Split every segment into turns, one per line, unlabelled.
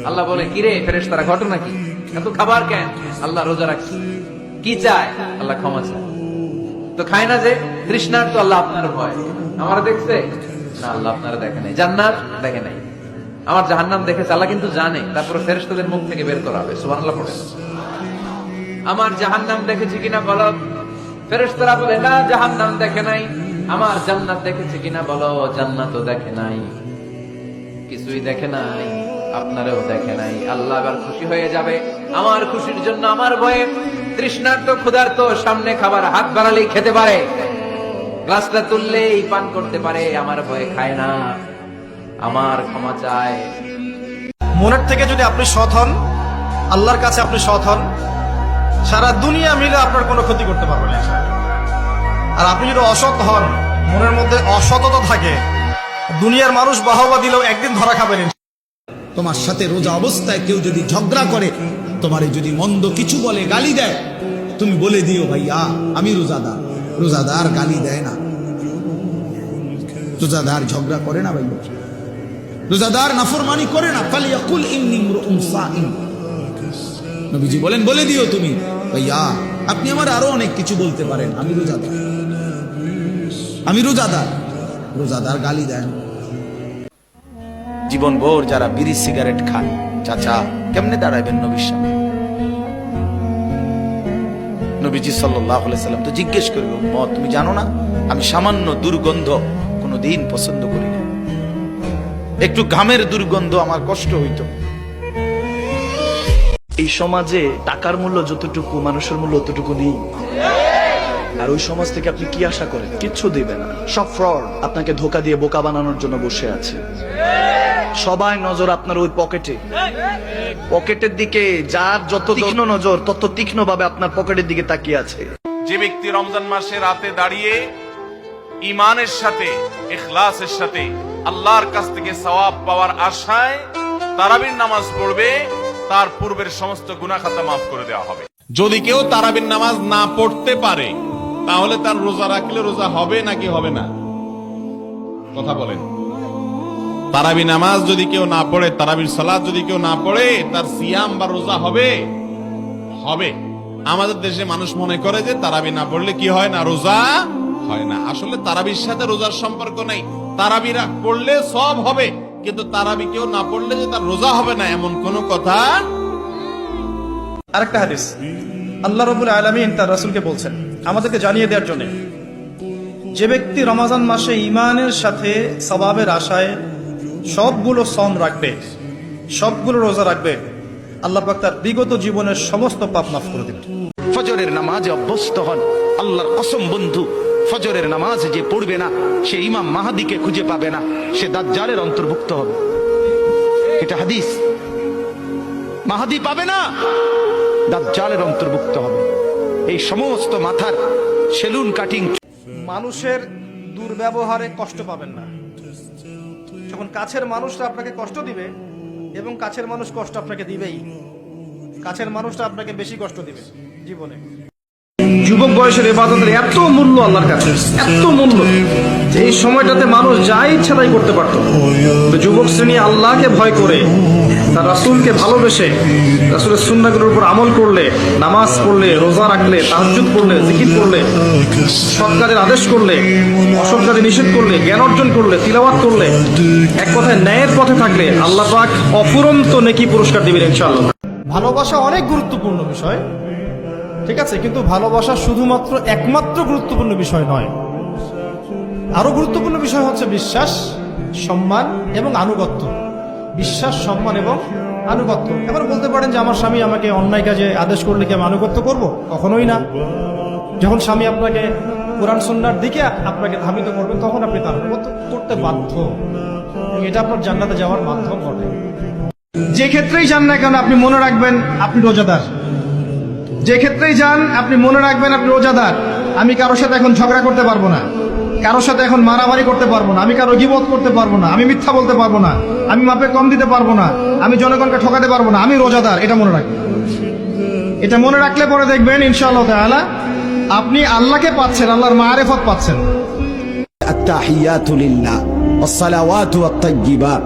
আল্লাহ বলে, কিরে ফেরেশতারা, ঘটনা কি? এত খাবার কেন? আল্লাহ রোজা রাখছি। কি চায়? আল্লাহ ক্ষমা চায়। তো খায় না যে তৃষ্ণার, তো আল্লাহ আপনার ভয়। আমার দেখছে না, আল্লাহ আপনারা দেখে নাই। জান্নাত দেখে নাই, আমার জাহান্নাম দেখেছে আল্লাহ কিন্তু জানে। তারপরে ফেরেশতাদের মুখ থেকে বের করা হবে। সুবহানাল্লাহ পড়েন। আমার জাহান্নাম দেখেছি কিনা বলো। ফেরেশতারা বলে, না জাহান্নাম দেখে নাই। আমার জান্নাত দেখেছে কিনা বলো। জান্নাতও দেখে নাই, কিছুই দেখে নাই, আপনারও দেখে নাই। আল্লাহ আবার খুশি হয়ে যাবে। আমার খুশির জন্য আমার ভয়ে তৃষ্ণার্ত ক্ষুধার্ত সামনে খাবার হাত বাড়ালেই খেতে পারে, গ্লাসটা তুললেই পান করতে পারে, আমার ভয়ে খায় না, আমার ক্ষমা চায়।
মনের থেকে যদি আপনি সৎ হন, আল্লাহর কাছে আপনি সৎ হন, সারা দুনিয়া মিলে আপনার কোনো ক্ষতি করতে পারবে না। আর আপনি যদি অসৎ হন, মনের মধ্যে অসততা থাকে, দুনিয়ার মানুষ বাহবা দিলেও একদিন ধরা খাবেন।
তোমার সাথে রোজা অবস্থায় কেউ যদি ঝগড়া করে, তোমারে যদি মন্দ কিছু বলে, গালি দেয়, তুমি বলে দিও, ভাইয়া আমি রোজাদার। রোজাদার গালি দেয় না, রোজাদার ঝগড়া করে না, ভাইয়া রোজাদার নাফরমানি করে না। ফালিয়াকুল ইন্নী ইমরুউন সাইম। নবীজি বলেন, বলে দিও তুমি, ভাইয়া আপনি আমার আরো অনেক কিছু বলতে পারেন, আমি রোজাদার, আমি রোজাদার। রোজাদার গালি দেয় না।
জীবন ভোর যারা বিড়ি সিগারেট খান, চাচা কেমনে দাঁড়াবেন নবীর সামনে? নবীজি সাল্লাল্লাহু আলাইহি সাল্লাম তো জিজ্ঞেস করবে, উম্মত তুমি জানো না আমি সামান্য দুর্গন্ধ কোনোদিন পছন্দ করি না, একটু ঘামের দুর্গন্ধ আমার কষ্ট হইতো।
এই সমাজে টাকার মূল্য যতটুকু, মানুষের মূল্য ততটুকু নেই। আর ওই সমাজ থেকে আপনি কি আশা করেন? কিচ্ছু দিবে না, সব ফ্রড। আপনাকে ধোকা দিয়ে বোকা বানানোর জন্য বসে আছে। সবাই নজর আপনার ওই পকেটে, পকেটের দিকে। যার যত তীক্ষ্ণ নজর, তত তীক্ষ্ণ ভাবে আপনার পকেটের দিকে তাকিয়ে আছে।
যে ব্যক্তি রমজান মাসে রাতে দাঁড়িয়ে ঈমানের সাথে, ইখলাসের সাথে আল্লাহর কাছ থেকে সওয়াব পাওয়ার আশায় তারাবির নামাজ পড়বে, তার পূর্বের সমস্ত গুনাহ খাতা মাফ করে দেওয়া হবে। যদি কেউ তারাবির নামাজ না পড়তে পারে, তাহলে তার রোজা রাখলে রোজা হবে নাকি হবে না? কথা বলেন। তারাবি নামাজ যদি কেউ না পড়ে, তারাবির সালাত যদি কেউ না পড়ে, তার সিয়াম বা রোজা হবে? হবে। আমাদের দেশে মানুষ মনে করে যে তারাবি না পড়লে কি হয় না, রোজা হয় না। আসলে তারাবির সাথে রোজার সম্পর্ক নেই। তারাবি পড়লে সব হবে, কিন্তু তারাবি কেউ না পড়লে যে তার রোজা হবে না, এমন কোনো কথা।
আরেকটা হাদিস, আল্লাহ রাব্বুল আলামিন তার রাসূলকে বলছেন আমাদেরকে জানিয়ে দেওয়ার জন্য, যে ব্যক্তি রমজান মাসে ঈমানের সাথে সওয়াবের আশায় সবগুলো সওম রাখবে, সবগুলো রোজা রাখবে, আল্লাহ পাক তার বিগত জীবনের সমস্ত পাপ মাফ করে দিবেন।
ফজরের নামাজে অভ্যস্ত হন। আল্লাহর কসম বন্ধু, ফজরের নামাজ যে পড়বে না, সে ইমাম মাহদিকে খুঁজে পাবে না, সে দাজ্জালের অন্তর্ভুক্ত হবে। এটা হাদিস। মাহদি পাবে না, দাজ্জালের অন্তর্ভুক্ত হবে। এই সমস্ত মাথার সেলুন কাটিং।
মানুষের দুর্ব্যবহারে কষ্ট পাবেন না। যখন কাছের মানুষরা আপনাকে কষ্ট দিবে, এবং কাছের মানুষ কষ্ট আপনাকে দিবেই, কাছের মানুষটা আপনাকে বেশি কষ্ট দিবে জীবনে। যুবক বয়সের ইবাদতের এত মূল্য আল্লাহর কাছে, এত মূল্য, যে এই সময়টাতে মানুষ যা ইচ্ছা তাই করতে পারত। যুবক শ্রেণী আল্লাহকে ভয় করে, তার রাসূলকে ভালোবেসে, রাসূলের সুন্নাহগুলোর উপর আমল করলে, নামাজ পড়লে, রোজা রাখলে, তাহাজ্জুদ পড়লে, জিকির করলে, সৎ কাজের আদেশ করলে, অসৎ কাজে নিষেধ করলে, জ্ঞান অর্জন করলে, তিলাওয়াত করলে, এক কথায় ন্যায়ের পথে থাকলে আল্লাহ পাক অফুরন্ত নেকি পুরস্কার দিবেন ইনশাআল্লাহ। ভালোবাসা অনেক গুরুত্বপূর্ণ বিষয়, ঠিক আছে, কিন্তু ভালোবাসা শুধুমাত্র একমাত্র গুরুত্বপূর্ণ বিষয় নয়। আরো গুরুত্বপূর্ণ বিষয় হচ্ছে বিশ্বাস, সম্মান এবং আনুগত্য। বিশ্বাস, সম্মান এবং আনুগত্য। এবার বলতে পারেন যে আমার স্বামী আমাকে অন্যায় কাজে আদেশ করলে কি আমি আনুগত্য করব? কখনোই না। যখন স্বামী আপনাকে কোরআন সুন্নাহর দিকে আপনাকে ধাবিত করবে, তখন আপনি তার আনুগত্য করতে বাধ্য। এটা আপনার জান্নাতে যাওয়ার মাধ্যম বটে। যে ক্ষেত্রেই যান না কেন আপনি মনে রাখবেন আপনি রোজাদার। যে ক্ষেত্রেই যান আপনি মনে রাখবেন আপনি রোজাদার। আমি কারোর সাথে এখন ঝগড়া করতে পারবো না, কারোর সাথে এখন মারামারি করতে পারবো না, আমি কারো গীবত করতে পারবো না, আমি মিথ্যা বলতে পারবো না, আমি মাপে কম দিতে পারবো না, আমি জনগণকে ঠকাতে পারবো না, আমি রোজাদার। এটা মনে রাখবেন। এটা মনে রাখলে পরে দেখবেন ইনশাআল্লাহ তাআলা আপনি আল্লাহকে পাচ্ছেন, আল্লাহর মারিফত পাচ্ছেন।
আত-তাহিয়াতু লিল্লাহ ওয়াস-সালাওয়াতু ওয়াত-তাইয়্যিবাত।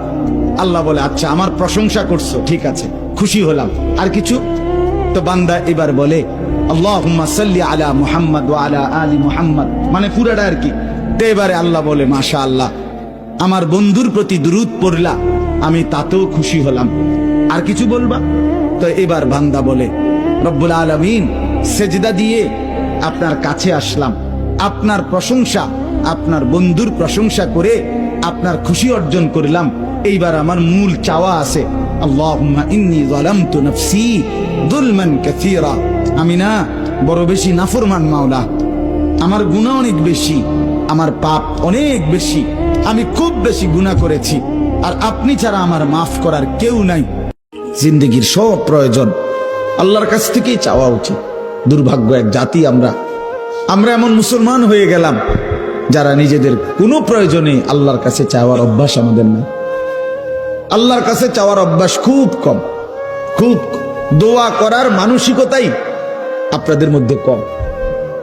আল্লাহ বলে আচ্ছা আমার প্রশংসা করছো, ঠিক আছে, খুশি হলাম। আর কিছু? তো বান্দা এবার বলে আল্লাহুম্মা সাল্লি আলা মুহাম্মদ ওয়া আলা আলি মুহাম্মদ, মানে পুরাটা আর কি। তো এবারে আল্লাহ বলে মাশাআল্লাহ, আমার বন্ধুর প্রতি দুরূদ পড়লা, আমি তাতেও খুশি হলাম। আর কিছু বলবা? তো এবার বান্দা বলে রব্বুল আলামিন, সেজদা দিয়ে আপনার কাছে আসলাম, আপনার প্রশংসা, আপনার বন্ধুর প্রশংসা করে আপনার খুশি অর্জন করলাম। এইবার আমার মূল চাওয়া আছে, আল্লাহুম্মা ইন্নী যালামতু নাফসি যুলমান কাসীরা, আমি না বড় বেশি নাফরমান মাওলা, আমার গুনাহ অনেক বেশি, আমার পাপ অনেক বেশি, আমি খুব বেশি গুনাহ করেছি, আর আপনি ছাড়া আমার মাফ করার কেউ নাই। জিন্দেগির সব প্রয়োজন আল্লাহর কাছ থেকেই চাওয়া উচিত। দুর্ভাগ্য এক জাতি আমরা এমন মুসলমান হয়ে গেলাম যারা নিজেদের কোনো প্রয়োজনে আল্লাহর কাছে চাওয়ার অভ্যাস আমাদের নাই। আল্লাহর কাছে চাওয়ার অভ্যাস খুব কম, খুব দোয়া করার মানসিকতাই আপনাদের মধ্যে কম।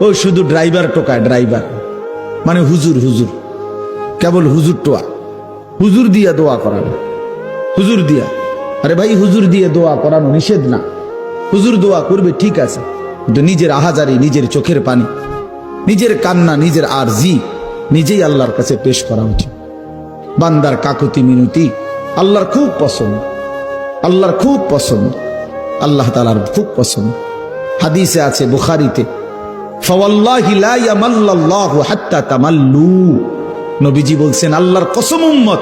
ওই শুধু ড্রাইভার টোকায়, ড্রাইভার মানে হুজুর, হুজুর কেবল হুজুর টোয়া, হুজুর দিয়া দোয়া করানো, হুজুর দিয়া। আরে ভাই, হুজুর দিয়ে দোয়া করানো নিষেধ না, হুজুর দোয়া করবে ঠিক আছে, কিন্তু নিজের আহাজারি, নিজের চোখের পানি, নিজের কান্না, নিজের আরজি নিজেই আল্লাহর কাছে পেশ করা উচিত। বান্দার কাকুতি মিনতি আল্লাহর খুব পছন্দ, আল্লাহর খুব পছন্দ, আল্লাহ তাআলার খুব পছন্দ। হাদিসে আছে বুখারীতে, ফাওয়াল্লাহি লা ইয়ামাল্লাল্লাহু হাত্তা তামাল্লু, নবীজি বলছেন আল্লাহর কসম উম্মত,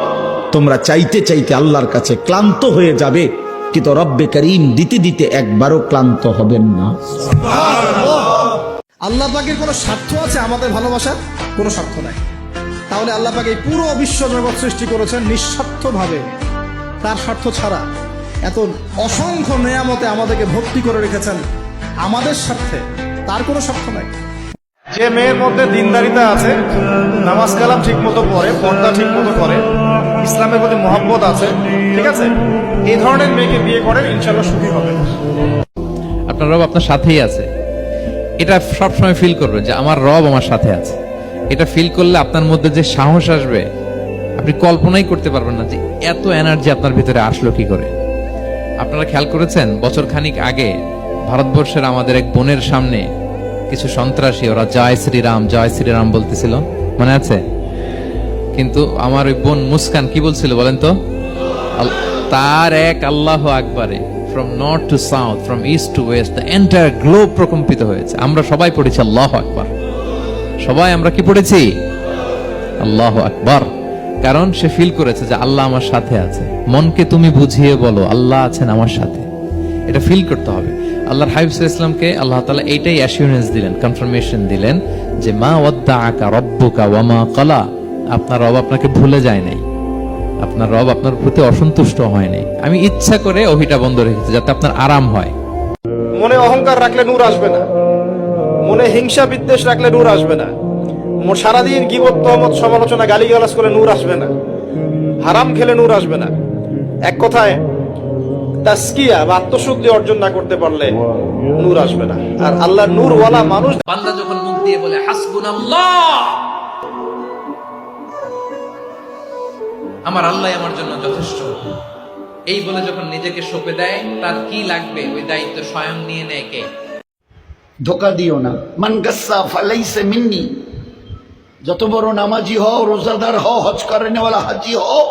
তোমরা চাইতে চাইতে আল্লাহর কাছে ক্লান্ত হয়ে যাবে, কিন্তু রব্বে করিম দিতে দিতে একবারও ক্লান্ত হবেন না।
আল্লাহ পাকের কোনো স্বার্থ আছে আমাদের ভালোবাসার? কোনো স্বার্থ নাই। তাহলে আল্লাহ পাক এই পুরো বিশ্ব জগৎ সৃষ্টি করেছেন নিঃস্বার্থভাবে, তার স্বার্থ ছাড়া। এত অসংখ্য নেয়ামতে আমাদেরকে ভর্তি করে রেখেছেন আমাদের স্বার্থে, তার কোনো স্বার্থ নাই। যে মেয়ের মধ্যে দিনদারিতা আছে, নামাজ কালাম ঠিক মতো পড়ে, পর্দা ঠিক মতো করে, ইসলামের প্রতি মহব্বত আছে, ঠিক আছে, এই ধরনের মেয়েকে বিয়ে করেন, ইনশাল্লাহ সুখী হবে।
আপনার রব আপনার সাথেই আছে, এটা সবসময় ফিল করবেন যে আমার রব আমার সাথে আছে। এটা ফিল করলে আপনার মধ্যে যে সাহস আসবে, আপনি কল্পনাই করতে পারবেন না যে এত এনার্জি আপনার ভিতরে আসলো কি করে। আপনারা খেয়াল করেছেন, বছর খানিক আগে ভারতবর্ষের আমাদের এক বোনের সামনে কিছু সন্ত্রাসী, ওরা জয় শ্রীরাম, জয় শ্রীরাম বলতেছিল, মনে আছে? কিন্তু আমার ওই বোন মুস্কান কি বলছিল বলেন তো? তার এক আল্লাহু আকবারে from north to south, from east to west, the entire globe প্রকম্পিত হয়েছে। আমরা সবাই পড়েছি আল্লাহু আকবার, সবাই আমরা কি পড়েছি? আল্লাহু আকবার। কারণ সে ফিল করেছে যে আল্লাহ আমার সাথে আছে। মনকে তুমি বুঝিয়ে বলো আল্লাহ আছেন আমার সাথে, এটা ফিল করতে হবে। আল্লাহর হাবিব সাল্লাল্লাহু আলাইহি ওয়াসাল্লামকে আল্লাহ তাআলা এইটাই অ্যাসিউরেন্স দিলেন, কনফার্মেশন দিলেন যে মা ওয়াদ্দাআকা রাব্বুকা ওয়া মা ক্বালা, আপনার রব আপনাকে ভুলে যায় নাই, আপনার রব আপনার প্রতি অসন্তুষ্ট হয় নাই। আমি ইচ্ছা করে ওহিটা বন্ধ রেখেছি যাতে আপনার আরাম হয়।
মনে অহংকার রাখলে নূর আসবে না, মনে হিংসা বিদ্বেষ রাখলে নূর আসবে না, সারাদিন গীবত তহমত সমালোচনা গালিগালাজ করে নূর আসবে না, হারাম খেলে নূর আসবে না। এক কথায় তাসকিয়া বা আত্মশুদ্ধি অর্জন না করতে পারলে নূর আসবে না। আর আল্লাহ নূরওয়ালা মানুষ।
বান্দা যখন মুখ দিয়ে বলে হাসবুনাল্লাহ, আমার আল্লাহ আমার জন্য যথেষ্ট, এই বলে যখন নিজেকে সঁপে দেয়, তার কি লাগবে ওই দায়িত্ব স্বয়ং নিয়ে নেয় কে?
ধোকা দিও না। মান গাসসা ফালাইসা মিন্নি, যত বড় নামাজি হও, রোজাদার হও, হজ করেনেওয়ালা হাজি হও,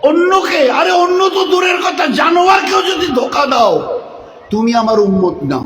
অন্যকে, আরে অন্য তো দূরের কথা, জানোয়ারকেও যদি ধোকা দাও, তুমি আমার উম্মত না।